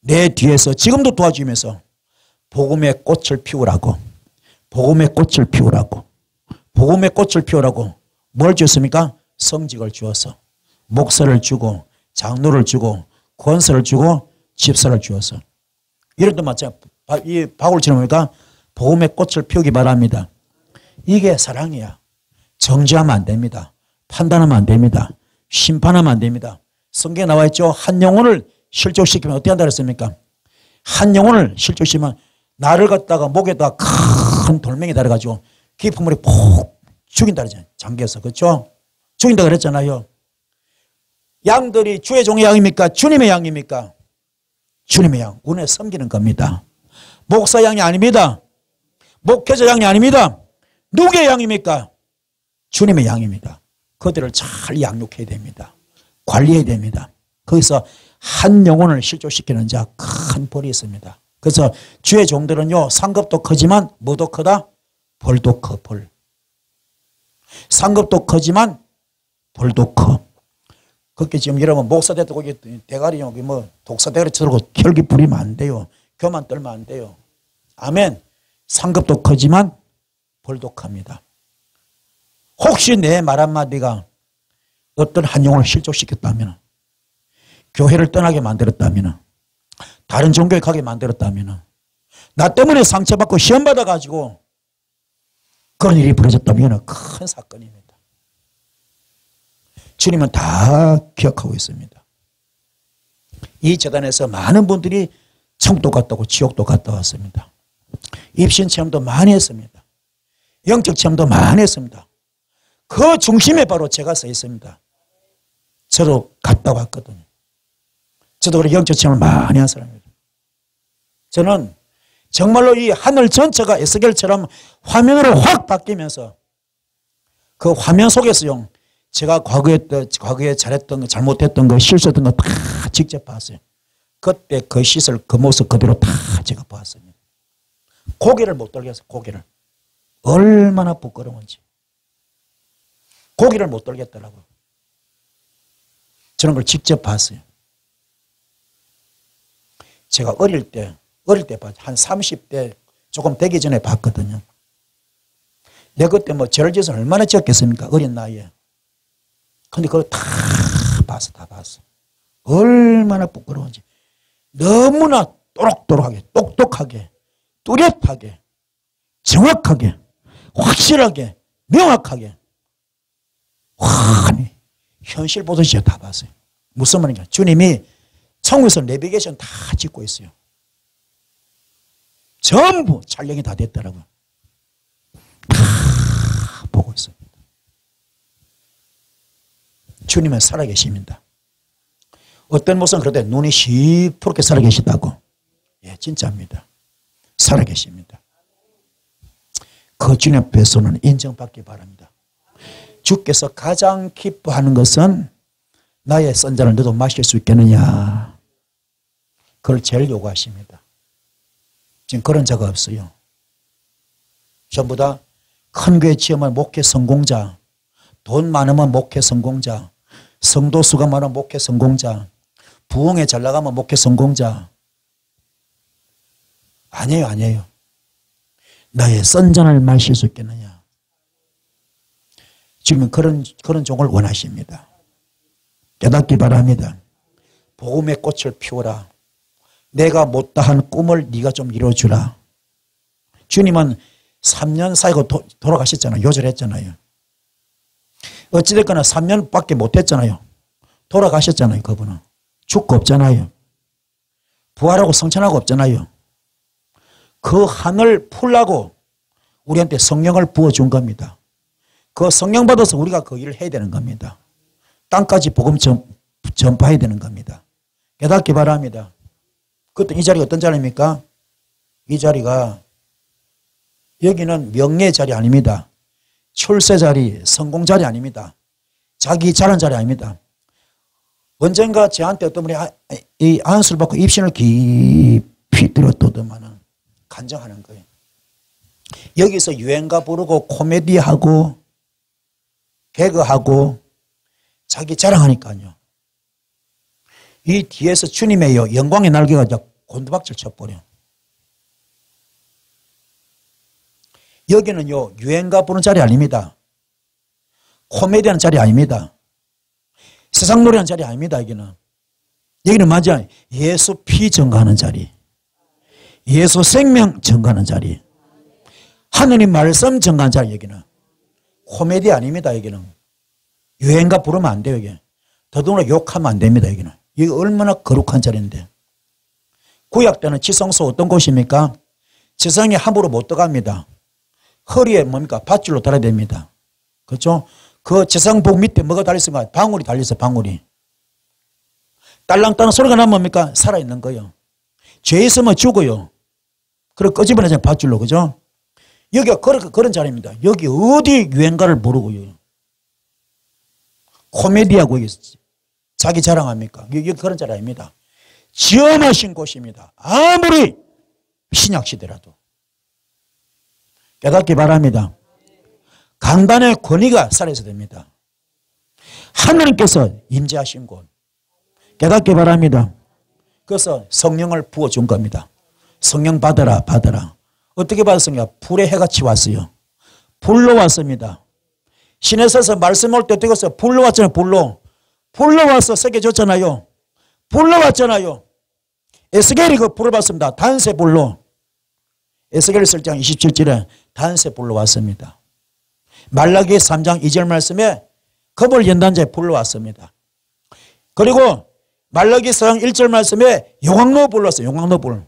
내 뒤에서 지금도 도와주면서 복음의 꽃을 피우라고, 복음의 꽃을 피우라고, 복음의 꽃을 피우라고 뭘 줬습니까? 성직을 주어서 목사를 주고 장로를 주고 권사를 주고 집사를 주어서. 이런 데 마찬가지. 이 바울처럼 뭡니까? 복음의 꽃을 피우기 바랍니다. 이게 사랑이야. 정죄하면 안 됩니다. 판단하면 안 됩니다. 심판하면 안 됩니다. 성경에 나와 있죠. 한 영혼을 실족시키면 어떻게 한다 그랬습니까? 한 영혼을 실족시키면 나를 갖다가 목에다 큰 돌멩이 달아가지고 깊은 물에 푹 죽인다 그러잖아요. 잠겨서. 그렇죠? 죽인다 그랬잖아요. 양들이 주의 종의 양입니까? 주님의 양입니까? 주님의 양. 운에 섬기는 겁니다. 목사 양이 아닙니다. 목회자 양이 아닙니다. 누구의 양입니까? 주님의 양입니다. 그들을 잘 양육해야 됩니다. 관리해야 됩니다. 거기서 한 영혼을 실족시키는 자 큰 벌이 있습니다. 그래서 주의 종들은요, 상급도 크지만 뭐도 크다? 벌도 커, 벌. 상급도 크지만 벌도 커. 그렇게 지금 여러분 목사 됐다고 거기 대가리 여기 뭐 독사 대가리 쳐들고 혈기 부리면 안 돼요. 교만 떨면 안 돼요. 아멘. 상급도 크지만 벌도 큽니다. 혹시 내 말 한마디가 어떤 한 영혼을 실족시켰다면, 교회를 떠나게 만들었다면, 다른 종교에 가게 만들었다면, 나 때문에 상처받고 시험받아가지고 그런 일이 벌어졌다면 큰 사건입니다. 주님은 다 기억하고 있습니다. 이 재단에서 많은 분들이 천국도 갔다 오고 지옥도 갔다 왔습니다. 입신 체험도 많이 했습니다. 영적 체험도 많이 했습니다. 그 중심에 바로 제가 서 있습니다. 저도 갔다 왔거든요. 저도 그렇게 영적 체험을 많이 한 사람입니다. 저는 정말로 이 하늘 전체가 에스겔처럼 화면으로 확 바뀌면서 그 화면 속에서요, 제가 과거에 잘했던 거, 잘못했던 거, 실수했던 거 다 직접 봤어요. 그때 그 시설, 그 모습 그대로 다 제가 봤습니다. 고개를 못 돌겠어요. 고개를. 얼마나 부끄러운지. 고개를 못 돌겠더라고요. 저는 그걸 직접 봤어요. 제가 어릴 때 봤죠. 한 30대 조금 되기 전에 봤거든요. 내가 그때 뭐 죄를 지어서 얼마나 지었겠습니까? 어린 나이에. 근데 그걸 다 봤어. 얼마나 부끄러운지. 너무나 또록또록하게, 똑똑하게, 뚜렷하게, 정확하게, 확실하게, 명확하게, 환히 현실 보듯이 다 봤어요. 무슨 말인가? 주님이 천국에서 내비게이션 다 찍고 있어요. 전부 촬영이 다 됐더라고요. 다 보고 있습니다. 주님은 살아계십니다. 어떤 모습은 그런데 눈이 시퍼렇게 살아계시다고. 예, 진짜입니다. 살아계십니다. 그 주님 앞에서는 인정받기 바랍니다. 주께서 가장 기뻐하는 것은 나의 쓴 잔을 너도 마실 수 있겠느냐. 그걸 제일 요구하십니다. 지금 그런 자가 없어요. 전부 다 큰 교회 지으면 목회 성공자, 돈 많으면 목회 성공자, 성도 수가 많으면 목회 성공자, 부흥에 잘 나가면 목회 성공자. 아니에요, 아니에요. 너의 선전을 마실 수 있겠느냐. 지금 그런 종을 원하십니다. 깨닫기 바랍니다. 복음의 꽃을 피워라. 내가 못다한 꿈을 네가 좀 이루어주라. 주님은 3년 사이고 돌아가셨잖아요. 요절했잖아요. 어찌됐거나 3년밖에 못했잖아요. 돌아가셨잖아요. 그분은. 죽고 없잖아요. 부활하고 성천하고 없잖아요. 그 한을 풀라고 우리한테 성령을 부어준 겁니다. 그 성령 받아서 우리가 그 일을 해야 되는 겁니다. 땅까지 복음 전파해야 되는 겁니다. 깨닫기 바랍니다. 그때 이 자리가 어떤 자리입니까? 이 자리가 여기는 명예 자리 아닙니다. 출세 자리, 성공 자리 아닙니다. 자기 자랑 자리 아닙니다. 언젠가 저한테 어떤 분이 이 안수를 받고 입신을 깊이 들었더만은 간증하는 거예요. 여기서 유행가 부르고 코미디하고 개그하고 자기 자랑하니까요. 이 뒤에서 주님의 영광의 날개가 곤두박질 쳐버려. 여기는요, 유행가 부르는 자리 아닙니다. 코미디하는 자리 아닙니다. 세상 노래하는 자리 아닙니다, 여기는. 여기는 맞아요. 예수 피 증거하는 자리. 예수 생명 증거하는 자리. 하느님 말씀 증거하는 자리, 여기는. 코미디 아닙니다, 여기는. 유행가 부르면 안 돼요, 여기. 더더구나 욕하면 안 됩니다, 여기는. 이게 얼마나 거룩한 자리인데. 구약 때는 지성소 어떤 곳입니까? 지성에 함부로 못 들어갑니다. 허리에 뭡니까? 밧줄로 달아야 됩니다. 그렇죠? 그 지성복 밑에 뭐가 달렸습니까? 방울이 달렸어, 방울이. 딸랑딸랑 소리가 나면 뭡니까? 살아있는 거예요. 죄 있으면 죽어요. 그리고 끄집어내잖아요, 밧줄로. 그죠? 여기가 그런 자리입니다. 여기 어디 유행가를 부르고요. 코미디하고 자기 자랑합니까? 여기 그런 자리 아닙니다. 지엄하신 곳입니다. 아무리 신약시대라도. 깨닫기 바랍니다. 강단의 권위가 살아있어야 됩니다. 하나님께서 임재하신 곳. 깨닫기 바랍니다. 그래서 성령을 부어준 겁니다. 성령 받아라, 받아라. 어떻게 받았습니까? 불의 해같이 왔어요. 불로 왔습니다. 신에서서 말씀 올 때 어떻게 왔어요? 불로 왔잖아요, 불로. 불로 와서 세계 줬잖아요. 불로 왔잖아요. 에스겔이 그 불을 받습니다. 단세 불로. 에스겔 1장 27절에 단세 불로 왔습니다. 말라기 3장 2절 말씀에 검을 연단 자에 불로 왔습니다. 그리고 말라기 4장 1절 말씀에 용왕로 불로 왔어요. 용왕로 불.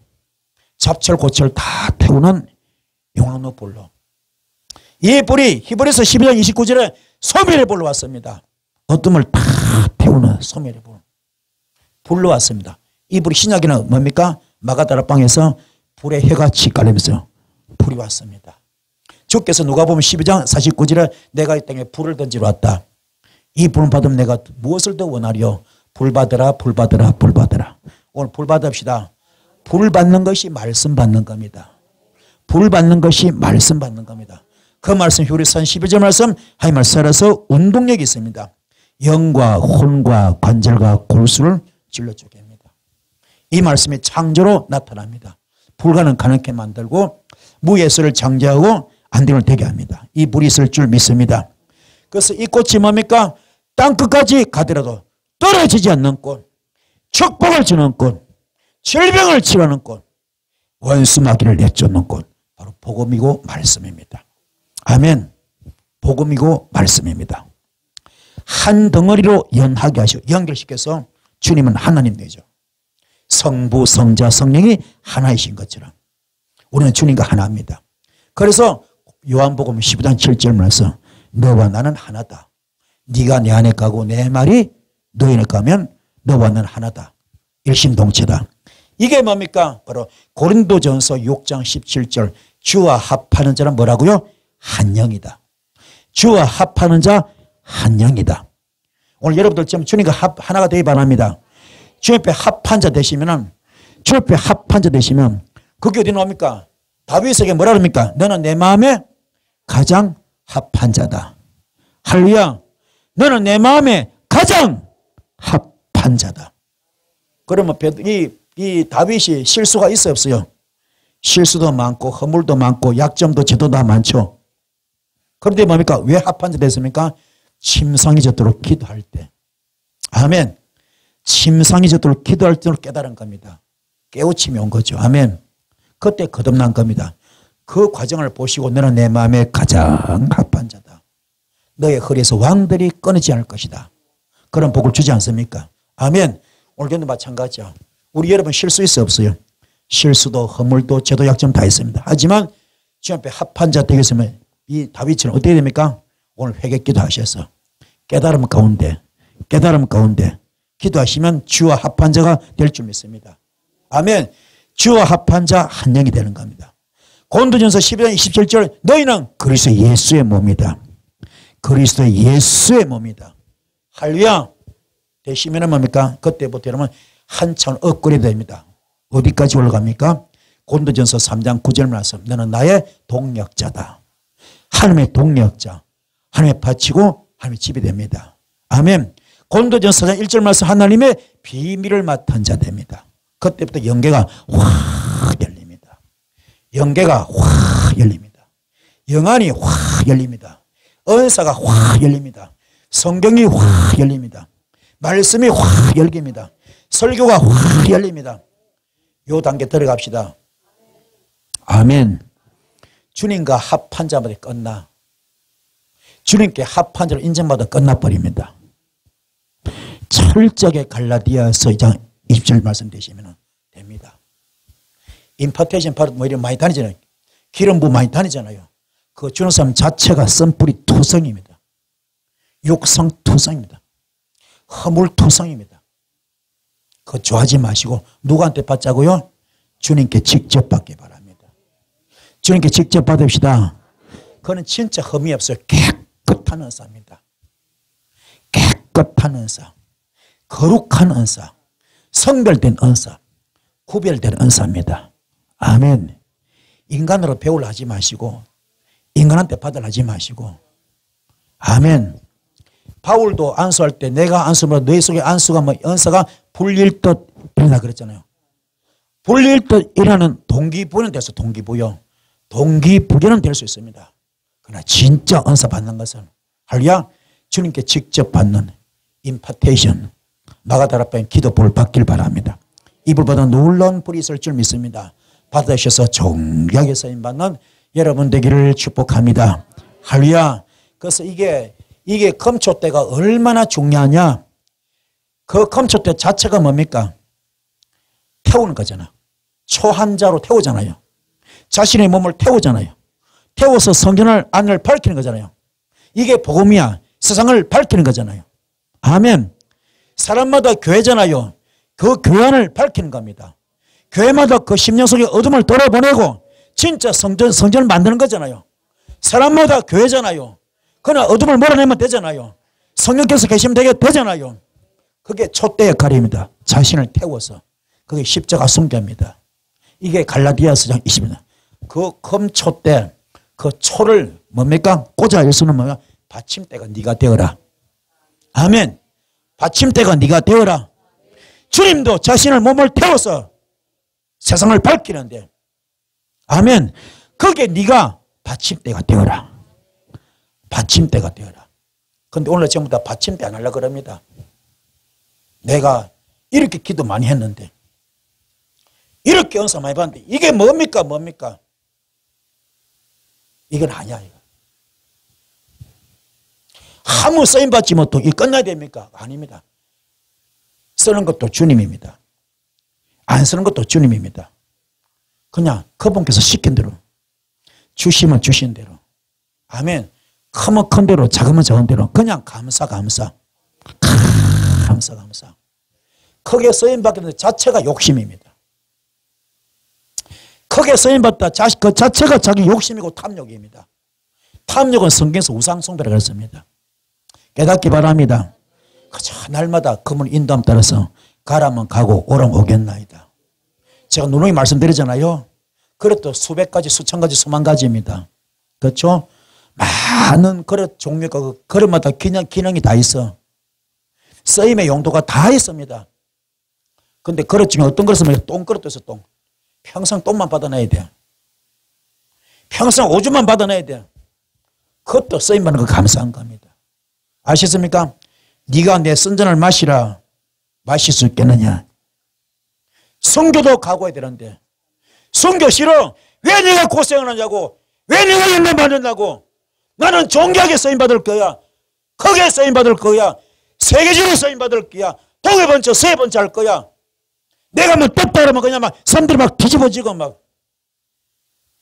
잡철 고철 다 태우는 용왕로 불로. 이 불이 히브리서 12장 29절에 소멸의 불로 왔습니다. 어둠을 다 태우는 소멸의 불. 불로 왔습니다. 이 불이 신약에는 뭡니까? 마가다락방에서 불의 해같이 깔리면서 불이 왔습니다. 주께서 누가 보면 12장 49절에 내가 이 땅에 불을 던지러 왔다. 이 불을 받으면 내가 무엇을 더 원하리요? 불 받으라, 불 받으라, 불 받으라. 오늘 불 받읍시다. 불 받는 것이 말씀 받는 겁니다. 불 받는 것이 말씀 받는 겁니다. 그 말씀 히브리서 11절 말씀 하이말 살아서 운동력이 있습니다. 영과 혼과 관절과 골수를 질러주게 합니다. 이 말씀이 창조로 나타납니다. 불가능 가능케 만들고 무예수를 장제하고 안定되게 합니다. 이 불이 있을 줄 믿습니다. 그래서 이 꽃이 뭡니까? 땅끝까지 가더라도 떨어지지 않는 꽃, 축복을 주는 꽃, 질병을 치료하는 꽃, 원수마귀를 내쫓는 꽃, 바로 복음이고 말씀입니다. 아멘. 복음이고 말씀입니다. 한 덩어리로 연하게 하시고 연결시켜서 주님은 하나님 되죠. 성부, 성자, 성령이 하나이신 것처럼 우리는 주님과 하나입니다. 그래서 요한복음 15장 7절 말씀 너와 나는 하나다. 네가 내 안에 가고 내 말이 너희 안에 가면 너와 나는 하나다. 일심동체다. 이게 뭡니까? 바로 고린도전서 6장 17절 주와 합하는 자는 뭐라고요? 한 영이다. 주와 합하는 자 한 영이다. 오늘 여러분들 지금 주님과 하나가 되기 바랍니다. 주 옆에 합한 자 되시면 그게 어디 나옵니까? 다윗에게 뭐라 그럽니까? 너는 내 마음에 가장 합한 자다. 할렐루야. 너는 내 마음에 가장 합한 자다. 그러면 이 다윗이 실수가 있어 없어요? 실수도 많고 허물도 많고 약점도 제도 다 많죠. 그런데 뭡니까? 왜 합한 자 됐습니까? 침상이 젖도록 기도할 때. 아멘. 침상이 젖도록 기도할 때로 깨달은 겁니다. 깨우침이 온 거죠. 아멘. 그때 거듭난 겁니다. 그 과정을 보시고 너는 내 마음에 가장 합한 자다. 너의 허리에서 왕들이 끊어지지 않을 것이다. 그런 복을 주지 않습니까? 아멘. 오늘도 마찬가지야. 우리 여러분 실수 있어 없어요? 실수도 허물도 죄도 약점 다 있습니다. 하지만 주님 앞에 합한 자 되겠으면 이 다윗처럼 어떻게 됩니까? 오늘 회개기도 하셔서 깨달음 가운데 기도하시면 주와 합한 자가 될 줄 믿습니다. 아멘. 주와 합한 자 한 영이 되는 겁니다. 고린도전서 12장 27절 너희는 그리스도 예수의 몸이다. 그리스도 예수의 몸이다. 할렐루야. 되시면 뭡니까? 그때부터 여러분 한참 업그레이드 됩니다. 어디까지 올라갑니까? 고린도전서 3장 9절 말씀. 너는 나의 동력자다. 하나님의 동력자. 하나님의 바치고 하나님의 집이 됩니다. 아멘. 고린도전서 4장 1절 말씀. 하나님의 비밀을 맡은 자 됩니다. 그때부터 영계가 확 열립니다. 영계가 확 열립니다. 영안이 확 열립니다. 은사가 확 열립니다. 성경이 확 열립니다. 말씀이 확 열립니다. 설교가 확 열립니다. 요 단계 들어갑시다. 아멘. 주님과 합한 자마다 끝나. 주님께 합한 자로 인정받아 끝나버립니다. 철저하게 갈라디아서 2장 20절 말씀되시면 됩니다. 임파테이션 바로 뭐 이런 많이 다니잖아요. 기름 부어 많이 다니잖아요. 그 주는 사람 자체가 썬뿌리 투성입니다. 육성 투성입니다. 허물 투성입니다. 그거 좋아하지 마시고 누구한테 받자고요? 주님께 직접 받기 바랍니다. 주님께 직접 받읍시다. 그거는 진짜 흠이 없어요. 깨끗한 은사입니다. 깨끗한 은사. 거룩한 은사. 성별된 은사. 구별된 은사입니다. 아멘. 인간으로 배우려 하지 마시고 인간한테 받으려 하지 마시고 아멘. 바울도 안수할 때 내가 안수하면 너희 속에 안수가 뭐 은사가 불릴 듯 일어나 그랬잖아요. 불릴 듯 일어나는 동기부여는 돼서 동기부여. 동기부여는 될 수 있습니다. 그러나 진짜 은사 받는 것은 할렐루야 주님께 직접 받는 임파테이션 마가다라파인 기도불 받길 바랍니다. 이 불보다 놀라운 불이 있을 줄 믿습니다. 받으셔서 정결하게 쓰임받는 여러분 되기를 축복합니다. 할렐루야. 그래서 이게 금초대가 얼마나 중요하냐. 그 금초대 자체가 뭡니까? 태우는 거잖아. 초한자로 태우잖아요. 자신의 몸을 태우잖아요. 태워서 성전을 안을 밝히는 거잖아요. 이게 복음이야. 세상을 밝히는 거잖아요. 아멘. 사람마다 교회잖아요. 그 교회 안을 밝히는 겁니다. 교회마다 그 심령 속의 어둠을 돌아보내고 진짜 성전을 만드는 거잖아요. 사람마다 교회잖아요. 그러나 어둠을 몰아내면 되잖아요. 성령께서 계시면 되잖아요. 그게 촛대 역할입니다. 자신을 태워서. 그게 십자가 순교입니다. 이게 갈라디아서 장 20입니다. 그 금촛대 그 초를 뭡니까? 꽂아 열 수는 뭐야? 받침대가 네가 되어라. 아멘. 받침대가 네가 되어라. 주님도 자신을 몸을 태워서 세상을 밝히는데 아멘. 그게 네가 받침대가 되어라. 받침대가 되어라. 그런데 오늘 전부 다 받침대 안 하려고 그럽니다. 내가 이렇게 기도 많이 했는데 이렇게 은사 많이 받는데 이게 뭡니까? 이건 아니야. 이거. 아무 쓰임받지 못하고 이 끝나야 됩니까? 아닙니다. 쓰는 것도 주님입니다. 안 쓰는 것도 주님입니다. 그냥 그분께서 시킨 대로 주시면 주신 대로 아멘. 크면 큰 대로 작으면 작은 대로 그냥 감사 크게 쓰임받는 것 자체가 욕심입니다. 크게 쓰임받다 그 자체가 자기 욕심이고 탐욕입니다. 탐욕은 성경에서 우상숭배라고 했습니다. 깨닫기 바랍니다. 그저 날마다 그분 인도함 따라서 가라면 가고 오라면 오겠나이다. 제가 누누이 말씀드리잖아요. 그릇도 수백 가지, 수천 가지, 수만 가지입니다. 그렇죠? 많은 그릇 종류가 그 그릇마다 기능이 다 있어. 쓰임의 용도가 다 있습니다. 근데 그릇 중에 어떤 그릇을 말해? 똥그릇도 있어, 똥. 평생 똥만 받아내야 돼. 평생 오줌만 받아내야 돼. 그것도 쓰임받는 거 감사한 겁니다. 아시겠습니까? 네가 내 선전을 마시라. 마실 수 있겠느냐? 선교도 각오해야 되는데 선교 싫어. 왜 내가 고생을 하냐고. 왜 내가 연단 받는다고. 나는 존귀하게 쓰임받을 거야. 크게 쓰임받을 거야. 세계적으로 쓰임받을 거야. 동해 번째, 세 번째 할 거야. 내가 뭐 떴다 그러면 그냥 막 사람들이 막 뒤집어지고 막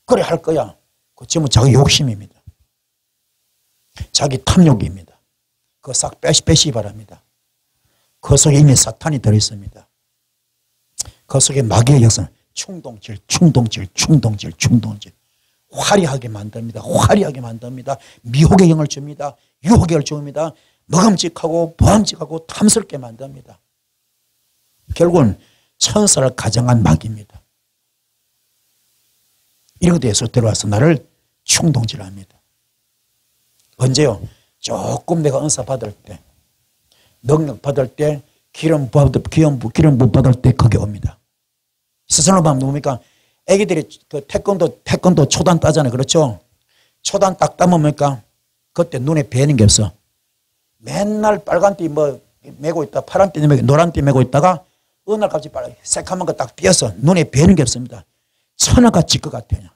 그래 할 거야. 그 전부 자기 욕심입니다. 자기 탐욕입니다. 그거 싹 빼시기 바랍니다. 그 속에 이미 사탄이 들어있습니다. 그 속에 마귀의 역사는 충동질. 화려하게 만듭니다. 화려하게 만듭니다. 미혹의 영을 줍니다. 유혹의 영을 줍니다. 먹음직하고 보암직하고 탐스럽게 만듭니다. 결국은 천사를 가정한 마귀입니다. 이런 것에서 들어와서 나를 충동질합니다. 언제요? 조금 내가 은사 받을 때, 능력 받을 때, 기름 못 받을 때 거기 옵니다. 스스로 보면 뭡니까? 애기들이 그 태권도 초단 따잖아요. 그렇죠? 초단 딱 따면 그때 눈에 뵈는 게 없어. 맨날 빨간 띠 메고 있다, 파란 띠 메고, 노란 띠 메고 있다가 어느 날 갑자기 새카만 거 딱 띄어서 눈에 뵈는 게 없습니다. 천하가 질 것 같아요.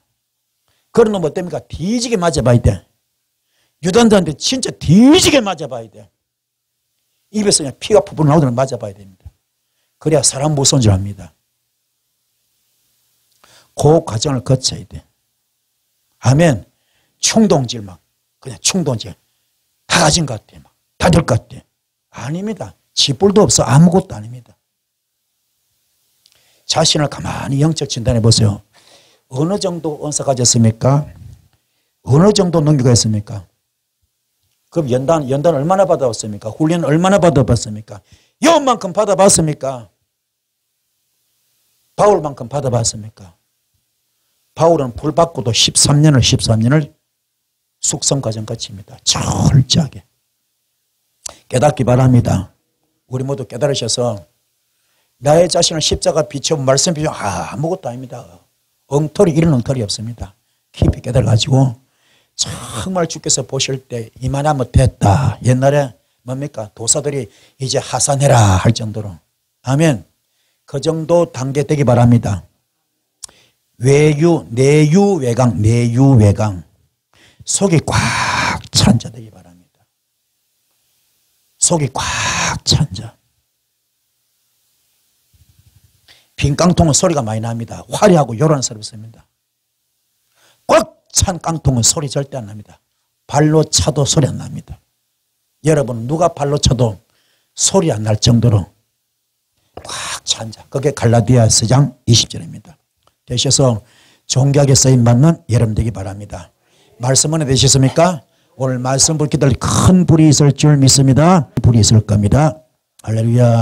그런 놈 어떻습니까? 뒤지게 맞아봐야 돼. 유단자한테 진짜 뒤지게 맞아봐야 돼. 입에서 그냥 피가 푸푸 나오도록 맞아봐야 됩니다. 그래야 사람 무서운 줄 압니다. 그 과정을 거쳐야 돼. 아멘. 충동질 그냥 충동질. 다 가진 것 같아. 다 될 것 같아. 아닙니다. 지뿔도 없어. 아무것도 아닙니다. 자신을 가만히 영적 진단해 보세요. 어느 정도 은사 가졌습니까? 어느 정도 능력가 있습니까? 그럼 연단 얼마나 받아봤습니까? 훈련 얼마나 받아봤습니까? 여운만큼 받아봤습니까? 바울만큼 받아봤습니까? 바울은 불 받고도 13년을 숙성 과정 거칩니다. 철저하게. 깨닫기 바랍니다. 우리 모두 깨달으셔서 나의 자신을 십자가 비춰 말씀 비춰 아무것도 아닙니다. 엉터리 이런 엉터리 없습니다. 깊이 깨달아가지고 정말 주께서 보실 때 이만하면 됐다. 옛날에 뭡니까? 도사들이 이제 하산해라 할 정도로. 아멘. 그 정도 단계 되기 바랍니다. 내유외강 속이 꽉 찬 자 되기 바랍니다. 속이 꽉 찬 자. 빈 깡통은 소리가 많이 납니다. 화려하고 요란스럽습니다. 꽉 찬 깡통은 소리 절대 안 납니다. 발로 차도 소리 안 납니다. 여러분 누가 발로 차도 소리 안 날 정도로 꽉 찬 자. 그게 갈라디아 4장 20절입니다. 되셔서 존귀하게 쓰임받는 여러분 되기 바랍니다. 말씀 은혜 되셨습니까? 오늘 말씀 불 기다릴 큰 불이 있을 줄 믿습니다. 불이 있을 겁니다. 할렐루야.